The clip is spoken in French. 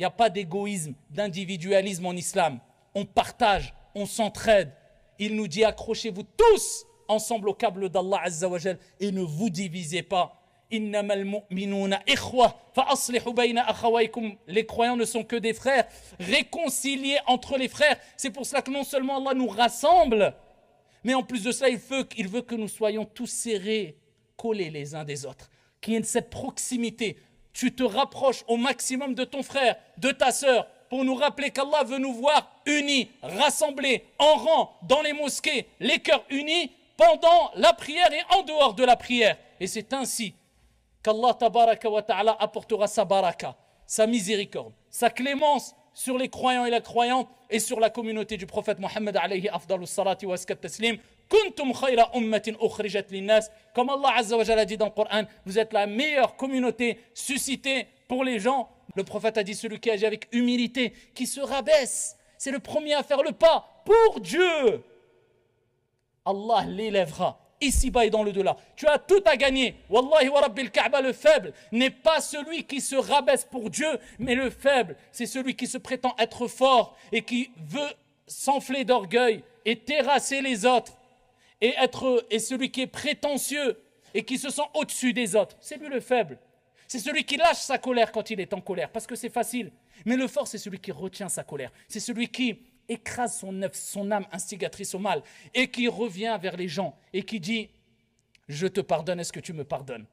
Il n'y a pas d'égoïsme, d'individualisme en islam. On partage, on s'entraide. Il nous dit accrochez-vous tous ensemble au câble d'Allah Azza wa Jal et ne vous divisez pas. Innamal mu'minuna ikhwa fa aslihu bayna akhawaykum. Les croyants ne sont que des frères, réconciliés entre les frères. C'est pour cela que non seulement Allah nous rassemble, mais en plus de cela, il veut que nous soyons tous serrés, collés les uns des autres. Qu'il y ait cette proximité. Tu te rapproches au maximum de ton frère, de ta sœur, pour nous rappeler qu'Allah veut nous voir unis, rassemblés, en rang, dans les mosquées, les cœurs unis, pendant la prière et en dehors de la prière. Et c'est ainsi qu'Allah tabaraka wa ta'ala apportera sa baraka, sa miséricorde, sa clémence sur les croyants et la croyante et sur la communauté du prophète Mohammed alayhi afdalus salati wa askat taslim. Kuntum khayra ummatin ukhrijat linnas. Comme Allah Azza wa Jalla dit dans le Coran, vous êtes la meilleure communauté suscitée pour les gens. Le prophète a dit celui qui agit avec humilité, qui se rabaisse, c'est le premier à faire le pas pour Dieu. Allah l'élèvera ici-bas et dans le delà. Tu as tout à gagner. Wallahi wa rabbil Kaaba, le faible n'est pas celui qui se rabaisse pour Dieu, mais le faible, c'est celui qui se prétend être fort et qui veut s'enfler d'orgueil et terrasser les autres et celui qui est prétentieux et qui se sent au-dessus des autres. C'est lui le faible. C'est celui qui lâche sa colère quand il est en colère, parce que c'est facile. Mais le fort, c'est celui qui retient sa colère. C'est celui qui écrase son âme instigatrice au mal et qui revient vers les gens et qui dit « Je te pardonne, est-ce que tu me pardonnes ?»